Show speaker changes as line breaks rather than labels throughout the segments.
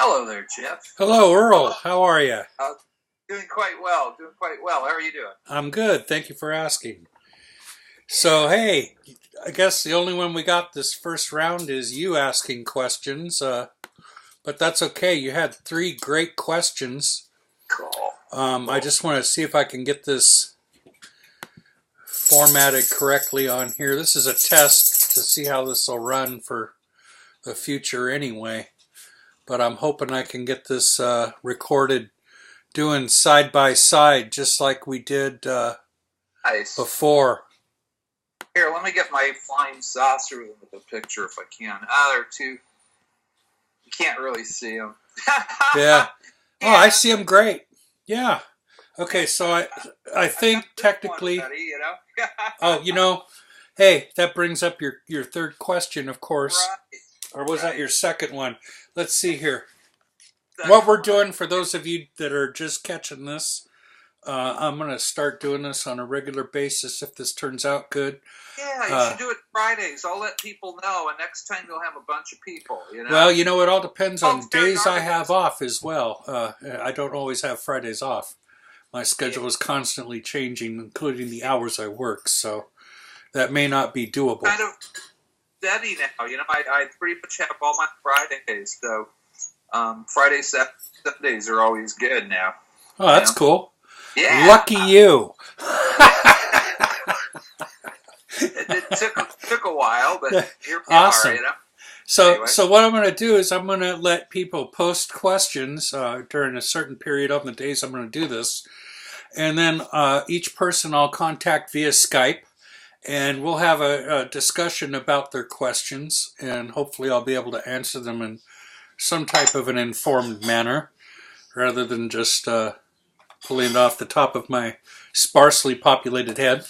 Hello there, Jeff.
Hello, Earl. How are you?
Uh, Doing quite well. Doing quite well. How are you doing?
I'm good. Thank you for asking. So, hey, I guess the only one we got this first round is you asking questions, but that's okay. You had three great questions.
Cool.
I just want to see if I can get this formatted correctly on here. This is a test to see how this will run for the future anyway, but I'm hoping I can get this recorded doing side by side just like we did
Nice.
before.
Here, let me get my flying saucer with the picture if I can. Ah, there are two. You can't really see them.
Yeah. Oh,
Yeah.
I see them great. Yeah. Okay, so I
I've got
think
this one
technically.
ready, you know?
Oh, hey, that brings up your third question, of course.
Right.
Or was that
Right.
your second one? Let's see here. What
Second
we're
one.
doing for those of you that are just catching this, I'm going to start doing this on a regular basis if this turns out good.
Yeah, you
Uh,
should do it Fridays. I'll let people know, and next time you'll have a bunch of people, you
well,
know?
it all depends
Oh,
on
it's very
days I have
organized.
off as well. I don't always have Fridays off. My
Yeah.
schedule is constantly changing, including the hours I work, so that may not be doable.
Kind of steady now. I pretty much have all my Fridays, so Fridays, Sundays are always good now.
Oh,
You
that's
know?
cool.
Yeah.
Lucky you.
It took a while, but here we are.
Awesome. So,
Anyway,
so what I'm going to do is I'm going to let people post questions during a certain period of the days I'm going to do this, and then each person I'll contact via Skype, and we'll have a discussion about their questions, and hopefully I'll be able to answer them in some type of an informed manner, rather than just pulling it off the top of my sparsely populated head.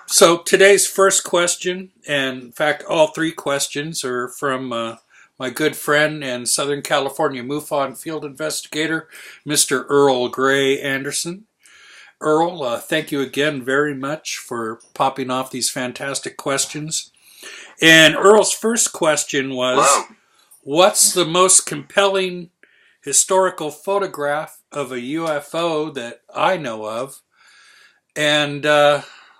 So today's first question, and in fact all three questions, are from my good friend and Southern California MUFON field investigator, Mr. Earl Grey Anderson. Earl, thank you again very much for popping off these fantastic questions. And Earl's first question was,
hello.
what's the most compelling historical photograph of a UFO that I know of? And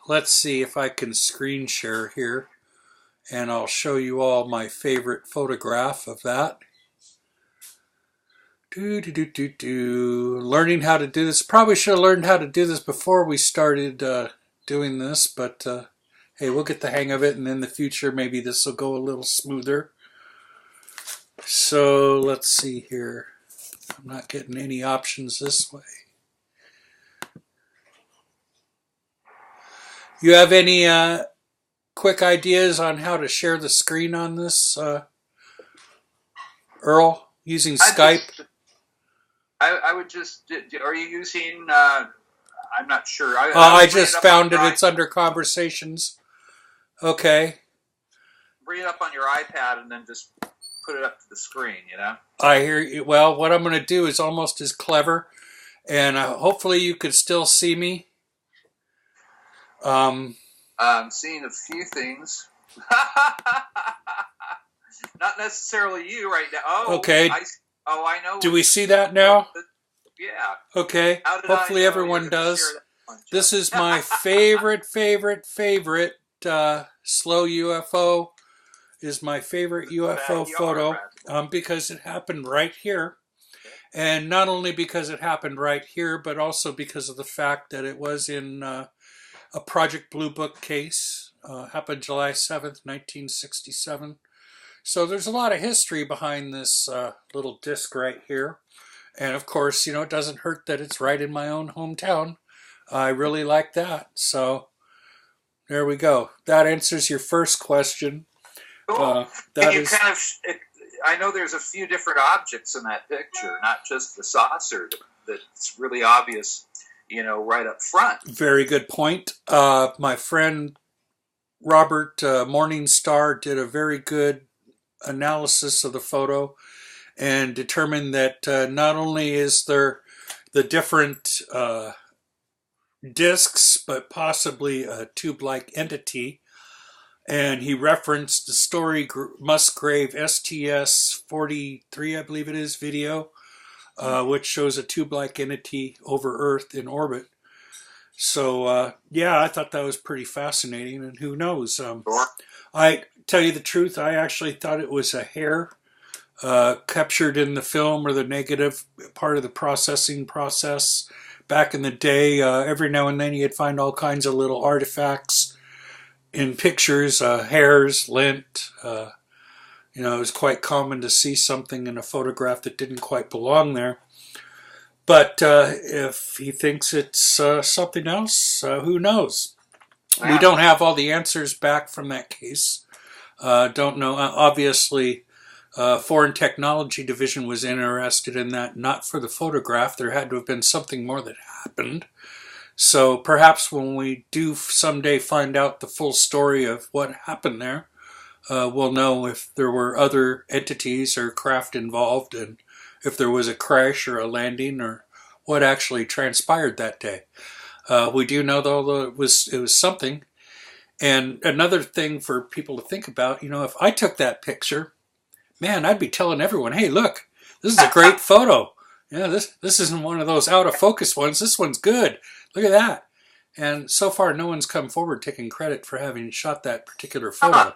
let's see if I can screen share here, and I'll show you all my favorite photograph of that. Learning how to do this. Probably should have learned how to do this before we started doing this, but hey, we'll get the hang of it, and in the future maybe this will go a little smoother. So let's see here. I'm not getting any options this way. You have any quick ideas on how to share the screen on this, Earl, using Skype?
I would just. Are you using? I'm not sure.
I
would bring it
just
up on
found
your
it. It's under conversations. Okay.
bring it up on your iPad and then just put it up to the screen.
I hear you. Well, what I'm going to do is almost as clever, and hopefully you could still see me.
I'm seeing a few things. Not necessarily you right now. Oh,
Okay.
I know.
Do we see that now?
Yeah.
Okay.
How did
Hopefully
I know
everyone
you were gonna
does.
share that one, Jeff?
This is my favorite slow UFO. Is my favorite UFO photo because it happened right here. And not only because it happened right here, but also because of the fact that it was in a Project Blue Book case. Happened July 7th, 1967. So there's a lot of history behind this little disc right here. And of course, it doesn't hurt that it's right in my own hometown. I really like that. So there we go. That answers your first question.
Cool.
That
you
is,
kind of. I know there's a few different objects in that picture, not just the saucer that's really obvious, right up front.
very good point. My friend Robert Morningstar did a very good analysis of the photo and determined that not only is there the different discs, but possibly a tube-like entity. and he referenced the Story Musgrave STS-43, I believe it is, video, which shows a tube-like entity over Earth in orbit. So, yeah, I thought that was pretty fascinating, and who knows? I tell you the truth, I actually thought it was a hair captured in the film, or the negative part of the processing process. Back in the day, every now and then you'd find all kinds of little artifacts in pictures, hairs, lint. It was quite common to see something in a photograph that didn't quite belong there. But if he thinks it's something else, who knows? Wow. We don't have all the answers back from that case. Don't know. Obviously, Foreign Technology Division was interested in that, not for the photograph. There had to have been something more that happened. So perhaps when we do someday find out the full story of what happened there, we'll know if there were other entities or craft involved, and if there was a crash or a landing, or what actually transpired that day. We do know, though, it was something. And another thing for people to think about, if I took that picture, man, I'd be telling everyone, hey, look, this is a great photo. Yeah, this isn't one of those out of focus ones. This one's good. Look at that. And so far, no one's come forward taking credit for having shot that particular photo,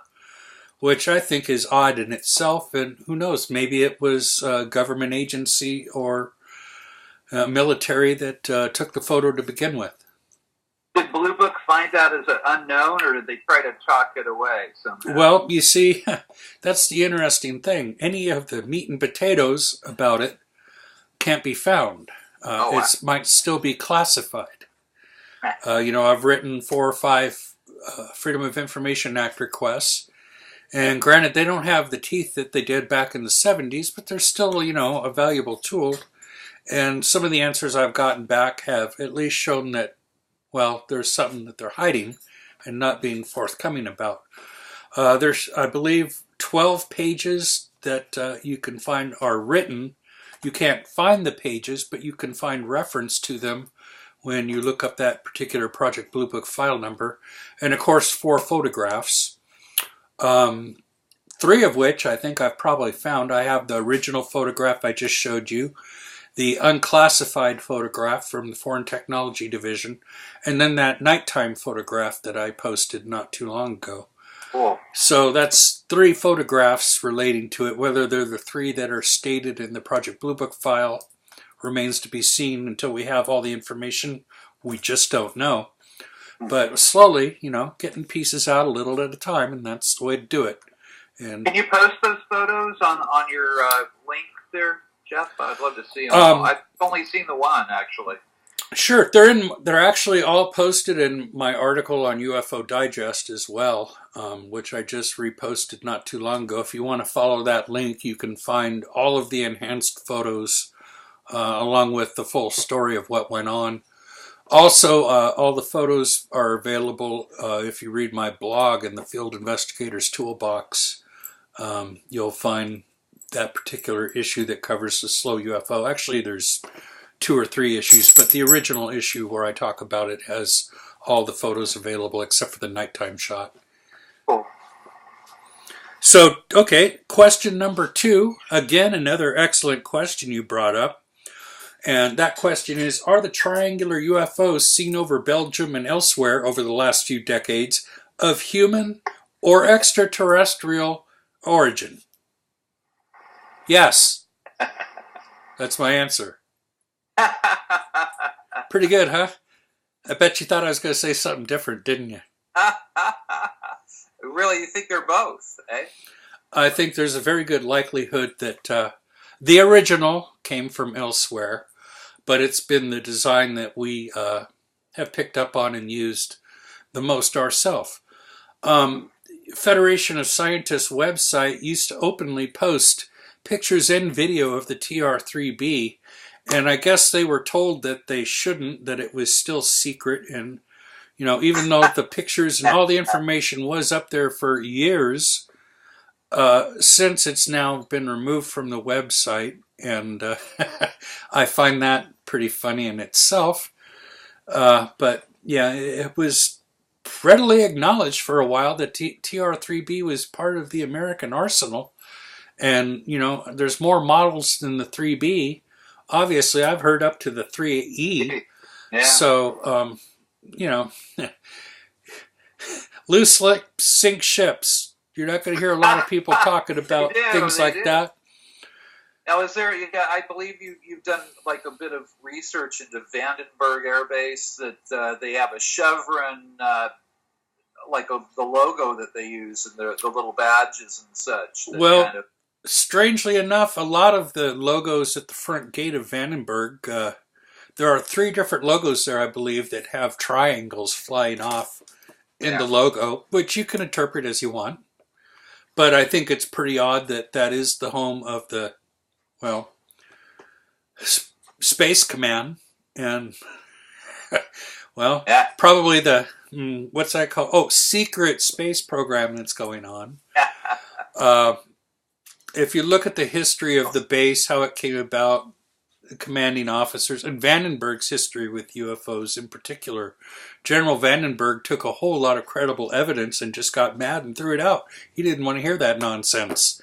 which I think is odd in itself. And who knows, maybe it was a government agency or military that took the photo to begin with.
Did Blue Book find out as an unknown, or did they try to chalk it away somehow?
Well, you see, that's the interesting thing. Any of the meat and potatoes about it can't be found. It might still be classified. I've written 4 or 5 Freedom of Information Act requests, and granted, they don't have the teeth that they did back in the 70s, but they're still, a valuable tool. And some of the answers I've gotten back have at least shown that, well, there's something that they're hiding and not being forthcoming about. There's, I believe, 12 pages that you can find are written. You can't find the pages, but you can find reference to them when you look up that particular Project Blue Book file number. And, of course, 4 photographs, 3 of which I think I've probably found. I have the original photograph I just showed you, the unclassified photograph from the Foreign Technology Division, and then that nighttime photograph that I posted not too long ago. Cool. So that's 3 photographs relating to it. Whether they're the 3 that are stated in the Project Blue Book file remains to be seen until we have all the information. We just don't know. But slowly, getting pieces out a little at a time, and that's the way to do it. And
can you post those photos on your link there, Jeff? I'd love to see them. I've only seen the one, actually.
Sure, they're actually all posted in my article on UFO Digest as well, which I just reposted not too long ago. If you want to follow that link, you can find all of the enhanced photos along with the full story of what went on. Also, all the photos are available if you read my blog in the Field Investigators Toolbox. You'll find that particular issue that covers the slow UFO. Actually, there's 2 or 3 issues, but the original issue where I talk about it has all the photos available except for the nighttime shot.
Cool.
So, okay, question number 2. Again, another excellent question you brought up. And that question is, are the triangular UFOs seen over Belgium and elsewhere over the last few decades of human or extraterrestrial origin? Yes. That's my answer. Pretty good, huh? I bet you thought I was going to say something different, didn't you?
Really, you think they're both, eh?
I think there's a very good likelihood that the original came from elsewhere, but it's been the design that we have picked up on and used the most ourselves. Federation of Scientists website used to openly post pictures and video of the TR-3B, and I guess they were told that they shouldn't, that it was still secret, and even though the pictures and all the information was up there for years, since it's now been removed from the website, and I find that pretty funny in itself. But yeah, it was readily acknowledged for a while that TR-3B was part of the American arsenal. And, there's more models than the 3B. Obviously, I've heard up to the 3E.
Yeah.
So, loose lips sink ships. You're not going to hear a lot of people talking about things like that.
Now, is there? Yeah, I believe you've done like a bit of research into Vandenberg Air Base that they have a chevron, the logo that they use and the little badges and such.
Well, strangely enough, a lot of the logos at the front gate of Vandenberg, there are 3 different logos there, I believe, that have triangles flying off in the logo, which you can interpret as you want. But I think it's pretty odd that that is the home of the, Space Command. And, probably the, what's that called? Oh, secret space program that's going on. If you look at the history of the base, how it came about, the commanding officers, and Vandenberg's history with UFOs in particular, General Vandenberg took a whole lot of credible evidence and just got mad and threw it out. He didn't want to hear that nonsense,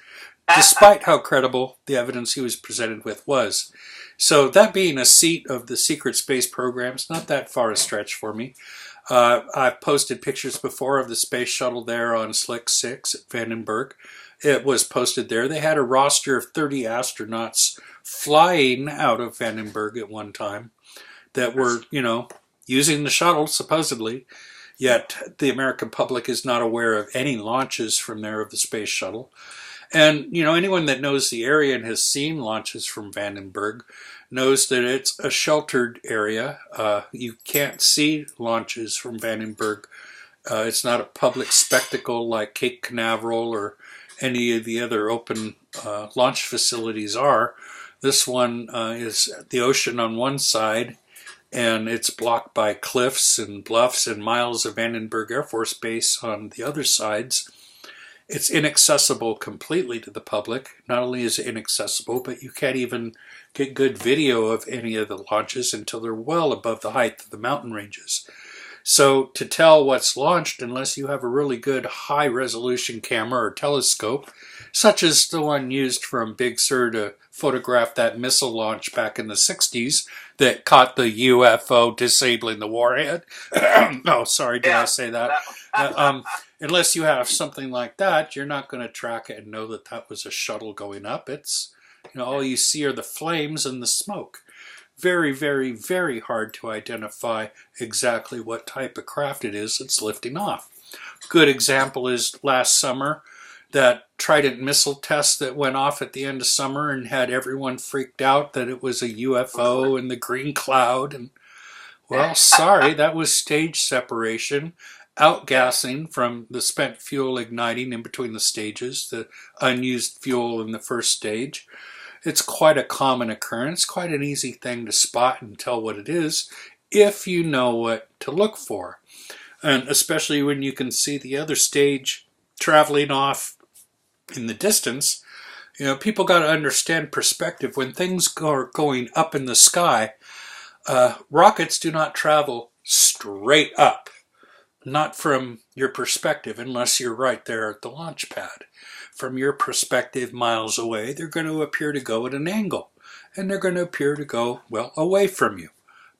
despite how credible the evidence he was presented with was. So that being a seat of the secret space program is not that far a stretch for me. I've posted pictures before of the space shuttle there on Slick 6 at Vandenberg. It was posted there. They had a roster of 30 astronauts flying out of Vandenberg at one time that were, using the shuttle, supposedly. Yet the American public is not aware of any launches from there of the space shuttle. And, anyone that knows the area and has seen launches from Vandenberg knows that it's a sheltered area. You can't see launches from Vandenberg. It's not a public spectacle like Cape Canaveral or any of the other open launch facilities are. This one is the ocean on one side, and it's blocked by cliffs and bluffs and miles of Vandenberg Air Force Base on the other sides. It's inaccessible completely to the public. Not only is it inaccessible, but you can't even get good video of any of the launches until they're well above the height of the mountain ranges. So to tell what's launched, unless you have a really good high-resolution camera or telescope, such as the one used from Big Sur to photograph that missile launch back in the 60s that caught the UFO disabling the warhead. Oh, sorry, did I say that? Unless you have something like that, you're not going to track it and know that that was a shuttle going up. It's, all you see are the flames and the smoke. Very, very, very hard to identify exactly what type of craft it is that's lifting off. Good example is last summer, that Trident missile test that went off at the end of summer and had everyone freaked out that it was a UFO and the green cloud. And, well, sorry, that was stage separation, outgassing from the spent fuel igniting in between the stages, the unused fuel in the first stage. It's quite a common occurrence, quite an easy thing to spot and tell what it is if you know what to look for. And especially when you can see the other stage traveling off in the distance, people got to understand perspective. When things are going up in the sky, rockets do not travel straight up, not from your perspective, unless you're right there at the launch pad. From your perspective miles away, they're going to appear to go at an angle, and they're going to appear to go, away from you,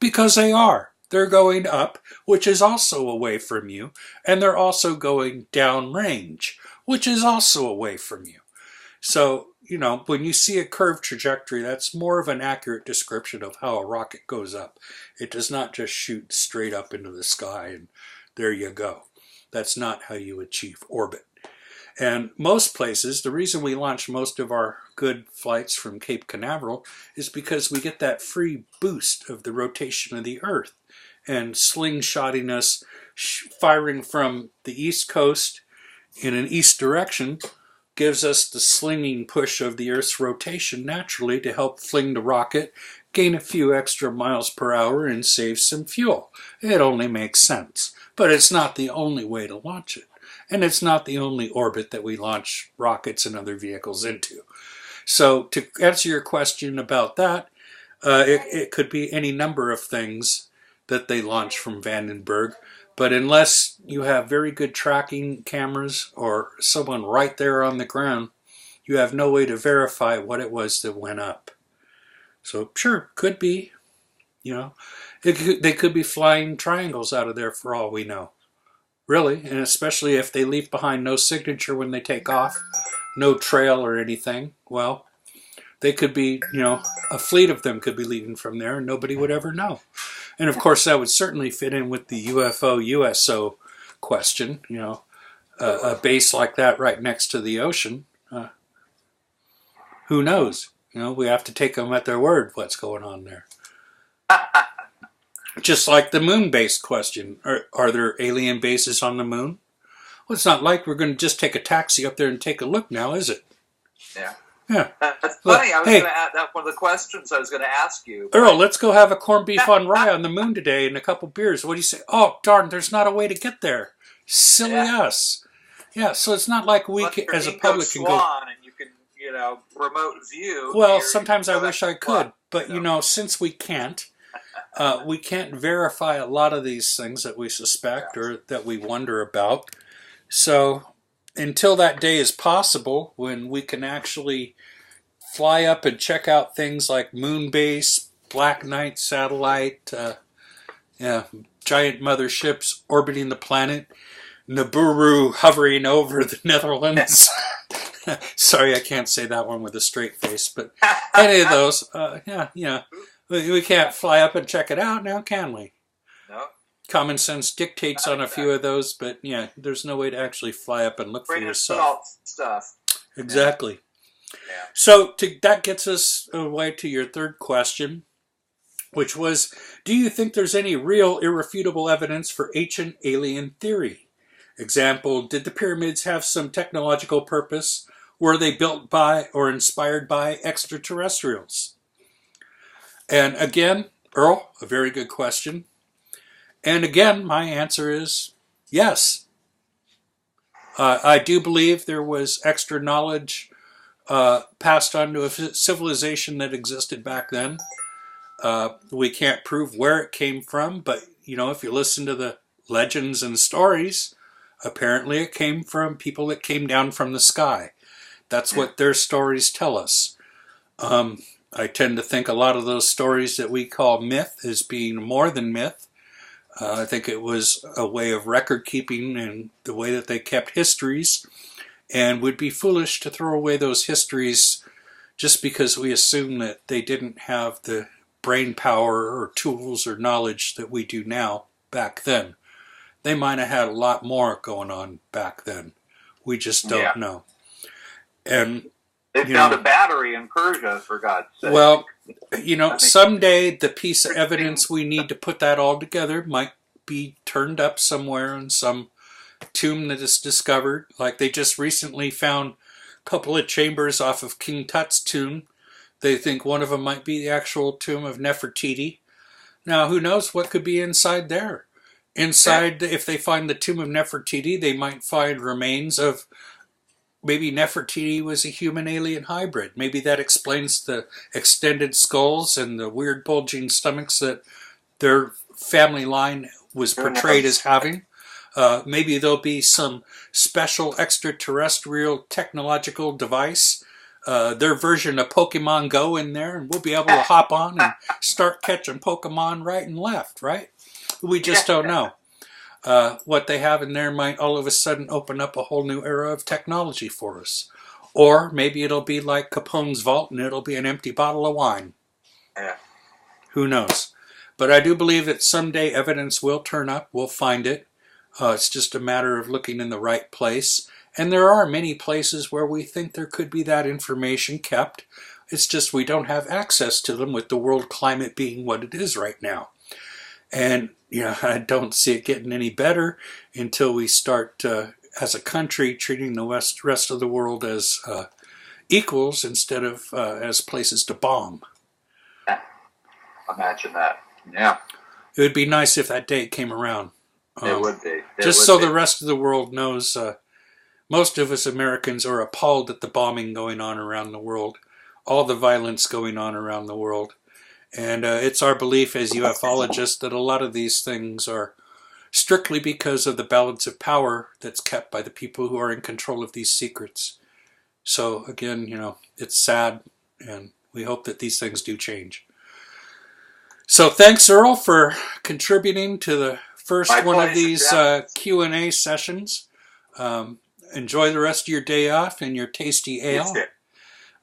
because they are. They're going up, which is also away from you, and they're also going downrange, which is also away from you. So, when you see a curved trajectory, that's more of an accurate description of how a rocket goes up. It does not just shoot straight up into the sky and there you go. That's not how you achieve orbit. And most places, the reason we launch most of our good flights from Cape Canaveral is because we get that free boost of the rotation of the Earth. And slingshotting us, firing from the East Coast in an east direction, gives us the slinging push of the Earth's rotation naturally to help fling the rocket, gain a few extra miles per hour, and save some fuel. It only makes sense. But it's not the only way to launch it. And it's not the only orbit that we launch rockets and other vehicles into. So to answer your question about that, it could be any number of things that they launch from Vandenberg. But unless you have very good tracking cameras or someone right there on the ground, you have no way to verify what it was that went up. So sure, could be, you know, they could be flying triangles out of there for all we know. Really, and especially if they leave behind no signature when they take off, no trail or anything, well, they could be, a fleet of them could be leaving from there and nobody would ever know. And of course, that would certainly fit in with the UFO USO question, a base like that right next to the ocean. Who knows? We have to take them at their word what's going on there. Just like the moon base question. Are there alien bases on the moon? Well, it's not like we're going to just take a taxi up there and take a look now, is it?
Yeah.
Yeah.
That's funny. I was going to add that one of the questions I was going to ask you.
Earl, let's go have a corned beef on rye on the moon today and a couple beers. What do you say? Oh, darn, there's not a way to get there. Silly us. Yeah, so it's not like we can, as a public can go.
And you can, remote view.
Well, sometimes I wish I could, but since we can't verify a lot of these things that we suspect or that we wonder about. So until that day is possible, when we can actually fly up and check out things like moon base, Black Knight satellite, giant motherships orbiting the planet, Nibiru hovering over the Netherlands. Sorry, I can't say that one with a straight face, but any of those, we can't fly up and check it out now, can we?
No.
Common sense dictates on a few of those, but there's no way to actually fly up and look for yourself.
Stuff.
Exactly.
Yeah.
So that gets us away to your third question, which was, do you think there's any real irrefutable evidence for ancient alien theory? Example, did the pyramids have some technological purpose? Were they built by or inspired by extraterrestrials? And again, Earl, a very good question. And again, my answer is yes. I do believe there was extra knowledge passed on to a civilization that existed back then. We can't prove where it came from, but if you listen to the legends and stories, apparently it came from people that came down from the sky. That's what their stories tell us. I tend to think a lot of those stories that we call myth as being more than myth. I think it was a way of record keeping and the way that they kept histories, and would be foolish to throw away those histories just because we assume that they didn't have the brain power or tools or knowledge that we do now back then. They might have had a lot more going on back then. We just don't know. And
they found a battery in Persia, for God's sake.
Well, someday the piece of evidence we need to put that all together might be turned up somewhere in some tomb that is discovered. Like they just recently found a couple of chambers off of King Tut's tomb. They think one of them might be the actual tomb of Nefertiti. Now, who knows what could be inside there? Inside, if they find the tomb of Nefertiti, they might find remains of maybe Nefertiti was a human-alien hybrid. Maybe that explains the extended skulls and the weird bulging stomachs that their family line was portrayed as having. Maybe there'll be some special extraterrestrial technological device, their version of Pokemon Go in there, and we'll be able to hop on and start catching Pokemon right and left, right? We just don't know. What they have in there might all of a sudden open up a whole new era of technology for us. Or maybe it'll be like Capone's vault and it'll be an empty bottle of wine.
Yeah.
Who knows? But I do believe that someday evidence will turn up. We'll find it. It's just a matter of looking in the right place. And there are many places where we think there could be that information kept. It's just we don't have access to them with the world climate being what it is right now. And I don't see it getting any better until we start, as a country, treating the rest of the world as equals instead of as places to bomb.
Imagine that. Yeah.
It would be nice if that day came around.
It would be.
The rest of the world knows. Most of us Americans are appalled at the bombing going on around the world, all the violence going on around the world. And it's our belief as ufologists that a lot of these things are strictly because of the balance of power that's kept by the people who are in control of these secrets. So again, it's sad, and we hope that these things do change. So thanks, Earl, for contributing to the first
My
one
pleasure,
of these
Jeff.
Q&A sessions. Enjoy the rest of your day off and your tasty ale.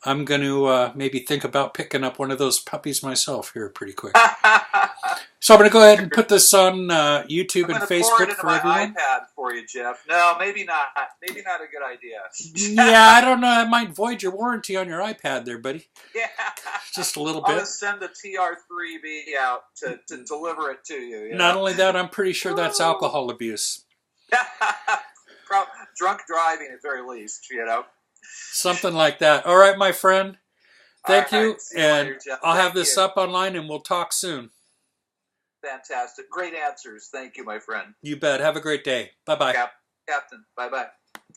I'm going to maybe think about picking up one of those puppies myself here pretty quick. So I'm going to go ahead and put this on YouTube and Facebook for everyone.
I'm going to pour it into my iPad for you, Jeff. No, maybe not. Maybe not a good idea.
Yeah, I don't know. I might void your warranty on your iPad there, buddy.
Yeah.
Just a little
I'll
bit.
just send the TR3B out to deliver it to you.
Not only that, I'm pretty sure that's alcohol abuse.
Drunk driving at very least,
Something like that. All right, my friend. Thank you. And
later, Jeff.
I'll have this up online and we'll talk soon.
Fantastic. Great answers. Thank you, my friend.
You bet. Have a great day. Bye-bye.
Captain. Bye-bye.